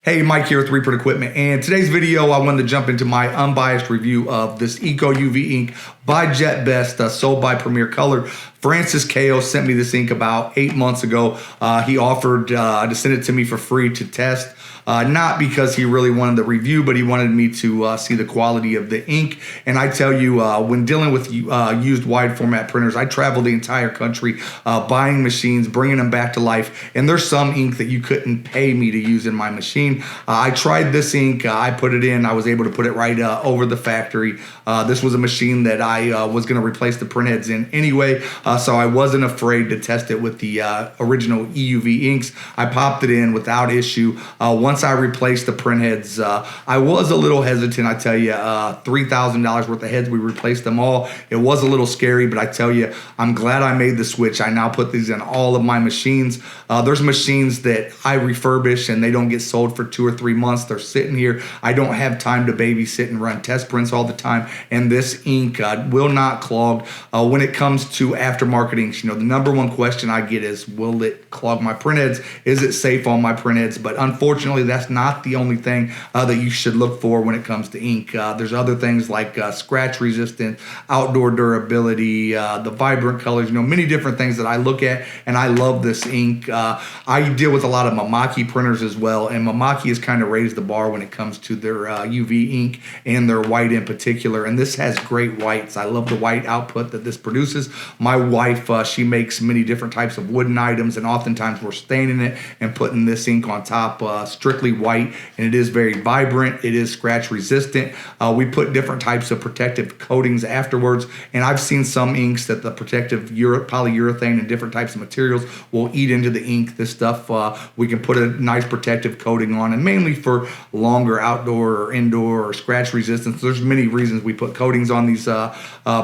Hey, Mike here with Reprint Equipment, and today's video I wanted to jump into my unbiased review of this ECO-UV ink by Jetbest, sold by Premier Color. Francis Ko sent me this ink about 8 months ago. He offered to send it to me for free to test. Not because he really wanted the review, but he wanted me to see the quality of the ink. And I tell you, when dealing with used wide format printers, I travel the entire country buying machines, bringing them back to life. And there's some ink that you couldn't pay me to use in my machine. I tried this ink, I put it in, I was able to put it right over the factory. This was a machine that I was going to replace the printheads in anyway, so I wasn't afraid to test it with the original EUV inks. I popped it in without issue. Once I replaced the printheads, I was a little hesitant, I tell you. $3,000 worth of heads, we replaced them all. It was a little scary, but I tell you, I'm glad I made the switch. I now put these in all of my machines. There's machines that I refurbish and they don't get sold for 2 or 3 months. They're sitting here. I don't have time to babysit and run test prints all the time, and this ink will not clog. When it comes to aftermarket inks, you know, the number one question I get is, will it clog my printheads? Is it safe on my printheads? But unfortunately, that's not the only thing that you should look for when it comes to ink. There's other things like scratch resistant, outdoor durability, the vibrant colors, you know, many different things that I look at, and I love this ink. I deal with a lot of Mamaki printers as well, and Mamaki has kind of raised the bar when it comes to their UV ink and their white in particular, and this has great whites. I love the white output that this produces. My wife, she makes many different types of wooden items, and oftentimes we're staining it and putting this ink on top, strictly white, and it is very vibrant. It is scratch resistant. We put different types of protective coatings afterwards, and I've seen some inks that the protective polyurethane and different types of materials will eat into the ink. This stuff, we can put a nice protective coating on, and mainly for longer outdoor or indoor or scratch resistance. There's many reasons we put coatings on these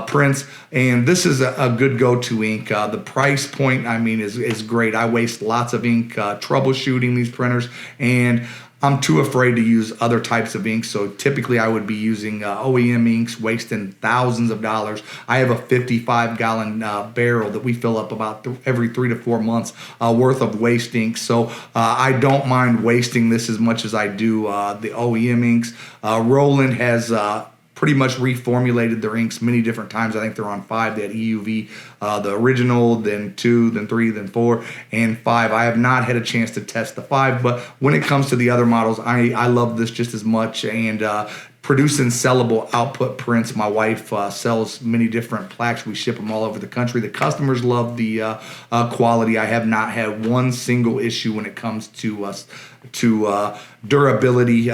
prints, and this is a good go-to ink. The price point, I mean, is great. I waste lots of ink troubleshooting these printers, and I'm too afraid to use other types of inks, so typically I would be using OEM inks, wasting thousands of dollars. I have a 55-gallon barrel that we fill up about every 3 to 4 months worth of waste ink, so I don't mind wasting this as much as I do the OEM inks. Roland has pretty much reformulated their inks many different times. I think they're on 5. They had EUV, the original, then 2, then 3, then 4, and 5. I have not had a chance to test the 5, but when it comes to the other models, I love this just as much. And producing sellable output prints. My wife sells many different plaques. We ship them all over the country. The customers love the quality. I have not had one single issue when it comes to durability.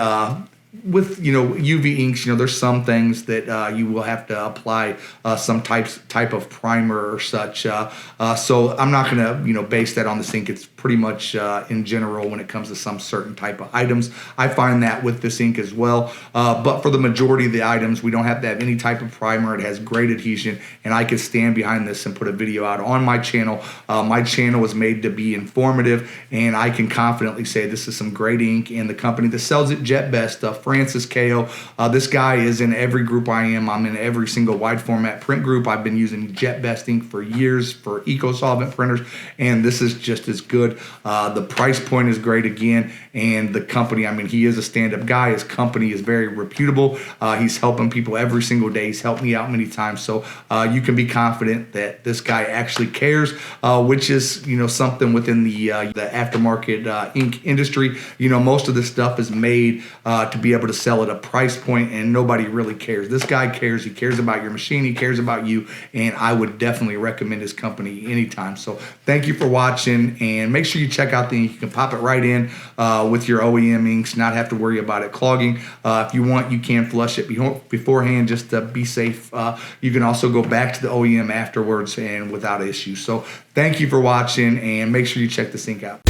With, you know, UV inks, you know, there's some things that you will have to apply some type of primer or such. So I'm not going to, you know, base that on this ink. It's pretty much in general when it comes to some certain type of items. I find that with this ink as well. But for the majority of the items, we don't have to have any type of primer. It has great adhesion, and I can stand behind this and put a video out on my channel. My channel is made to be informative, and I can confidently say this is some great ink, and the company that sells it, Jetbest, Francis Ko. This guy is in every group I am. I'm in every single wide format print group. I've been using Jetbest ink for years for eco-solvent printers, and this is just as good. The price point is great again, and the company, I mean, he is a stand-up guy. His company is very reputable. He's helping people every single day. He's helped me out many times, so you can be confident that this guy actually cares, which is, you know, something within the aftermarket ink industry. You know, most of this stuff is made to be able to sell at a price point, and nobody really cares. This guy cares. He cares about your machine. He cares about you, and I would definitely recommend his company anytime. So thank you for watching, and make sure you check out the ink. You can pop it right in with your OEM inks, not have to worry about it clogging. If you want, you can flush it beforehand just to be safe. You can also go back to the OEM afterwards and without issue. So thank you for watching, and make sure you check this ink out.